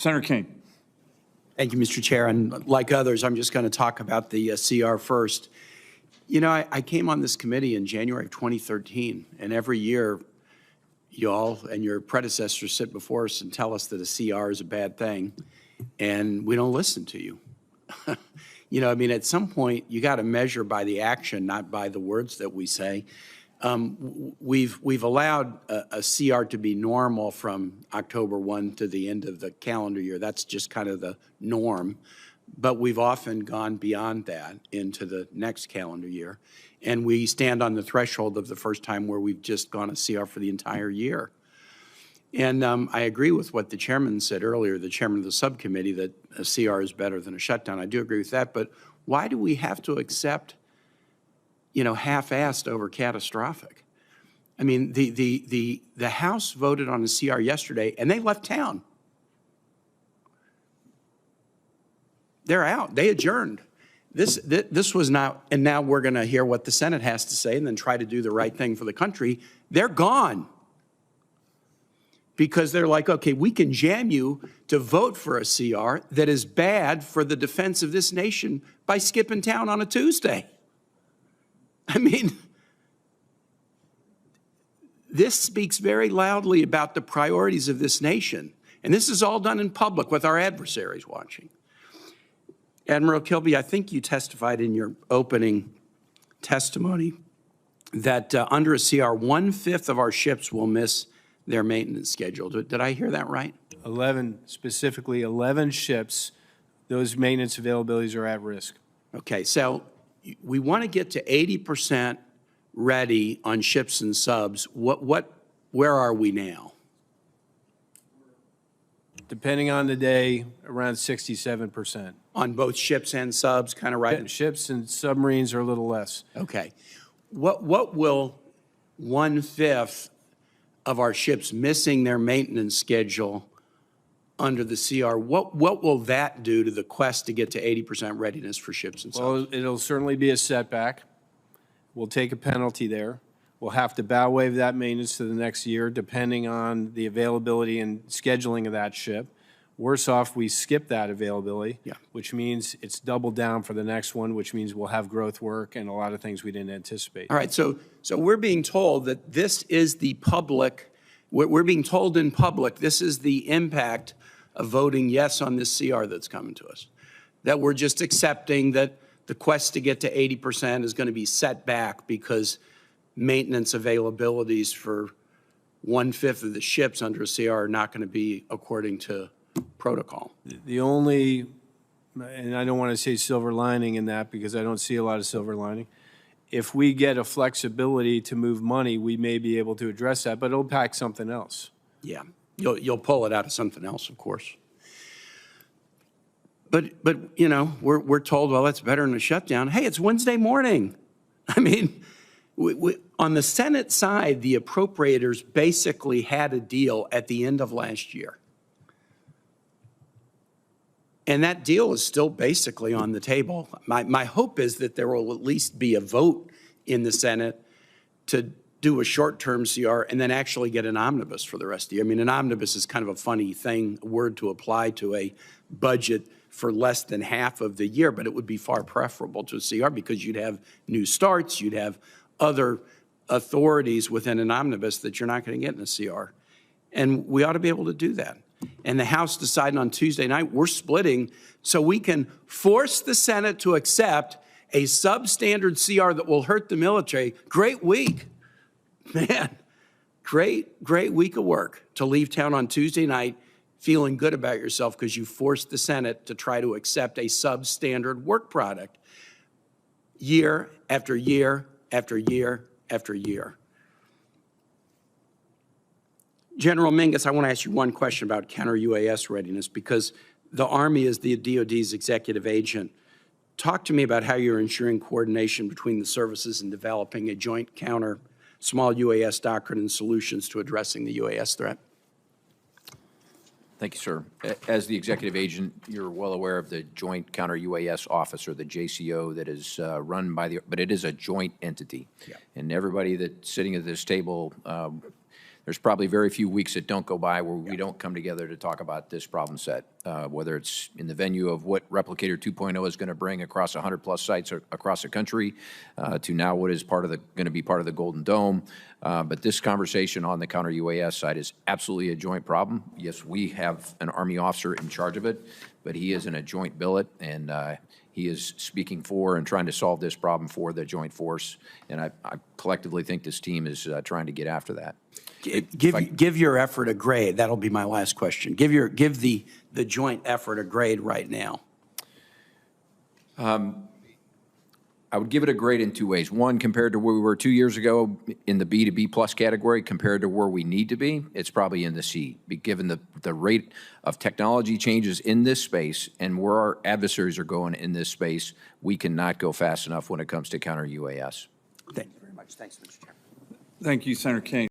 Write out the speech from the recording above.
Senator Kaine. Thank you, Mr. Chair. And like others, I'm just going to talk about the CR first. You know, I came on this committee in January of 2013, and every year y'all and your predecessors sit before us and tell us that a CR is a bad thing, and we don't listen to you. You know, I mean, at some point, you got to measure by the action, not by the words that we say. We've allowed a CR to be normal from October 1 to the end of the calendar year. That's just kind of the norm. But we've often gone beyond that into the next calendar year. And we stand on the threshold of the first time where we've just gone a CR for the entire year. And I agree with what the chairman said earlier, the chairman of the subcommittee, that a CR is better than a shutdown. I do agree with that. But why do we have to accept, you know, half-assed over catastrophic? I mean, the House voted on a CR yesterday, and they left town. They're out. They adjourned. This was not, and now we're going to hear what the Senate has to say and then try to do the right thing for the country. They're gone. Because they're like, okay, we can jam you to vote for a CR that is bad for the defense of this nation by skipping town on a Tuesday. I mean, this speaks very loudly about the priorities of this nation. And this is all done in public with our adversaries watching. Admiral Kilby, I think you testified in your opening testimony that under a CR, 1/5 of our ships will miss their maintenance schedule. Did I hear that right? 11, specifically 11 ships, those maintenance availabilities are at risk. Okay, so we want to get to 80% ready on ships and subs. Where are we now? Depending on the day, around 67%. On both ships and subs, kind of right? Ships and submarines are a little less. Okay. What will 1/5 of our ships missing their maintenance schedule under the CR, what will that do to the quest to get to 80% readiness for ships and subs? Well, it'll certainly be a setback. We'll take a penalty there. We'll have to bow wave that maintenance to the next year, depending on the availability and scheduling of that ship. Worse off, we skip that availability, which means it's double down for the next one, which means we'll have growth work and a lot of things we didn't anticipate. All right, so we're being told that this is the public, we're being told in public, this is the impact of voting yes on this CR that's coming to us. That we're just accepting that the quest to get to 80% is going to be set back because maintenance availabilities for 1/5 of the ships under a CR are not going to be according to protocol. The only, and I don't want to say silver lining in that because I don't see a lot of silver lining. If we get a flexibility to move money, we may be able to address that, but it'll pack something else. Yeah, you'll pull it out of something else, of course. But you know, we're told, well, that's better than a shutdown. Hey, it's Wednesday morning. I mean, on the Senate side, the appropriators basically had a deal at the end of last year. And that deal is still basically on the table. My hope is that there will at least be a vote in the Senate to do a short-term CR and then actually get an omnibus for the rest of the year. I mean, an omnibus is kind of a funny thing, a word to apply to a budget for less than half of the year, but it would be far preferable to a CR because you'd have new starts, you'd have other authorities within an omnibus that you're not going to get in a CR. And we ought to be able to do that. And the House decided on Tuesday night, we're splitting so we can force the Senate to accept a substandard CR that will hurt the military. Great week. Man, great week of work to leave town on Tuesday night feeling good about yourself because you forced the Senate to try to accept a substandard work product year after year after year after year. General Mingus, I want to ask you one question about counter-UAS readiness because the Army is the DOD's executive agent. Talk to me about how you're ensuring coordination between the services in developing a joint counter small UAS doctrine and solutions to addressing the UAS threat. Thank you, sir. As the executive agent, you're well aware of the Joint Counter-UAS Office, or the JCO, that is run by the, but it is a joint entity. Yeah. And everybody that's sitting at this table, there's probably very few weeks that don't go by where we don't come together to talk about this problem set, whether it's in the venue of what Replicator 2.0 is going to bring across 100-plus sites across the country, to now what is going to be part of the Golden Dome. But this conversation on the counter-UAS side is absolutely a joint problem. Yes, we have an Army officer in charge of it, but he is in a joint billet, and he is speaking for and trying to solve this problem for the joint force. And I collectively think this team is trying to get after that. Give your effort a grade. That'll be my last question. Give the joint effort a grade right now. I would give it a grade in two ways. One, compared to where we were 2 years ago in the B to B plus category, compared to where we need to be, it's probably in the C. Given the rate of technology changes in this space and where our adversaries are going in this space, we cannot go fast enough when it comes to counter-UAS. Thank you very much. Thanks, Mr. Chairman. Thank you, Senator Kaine.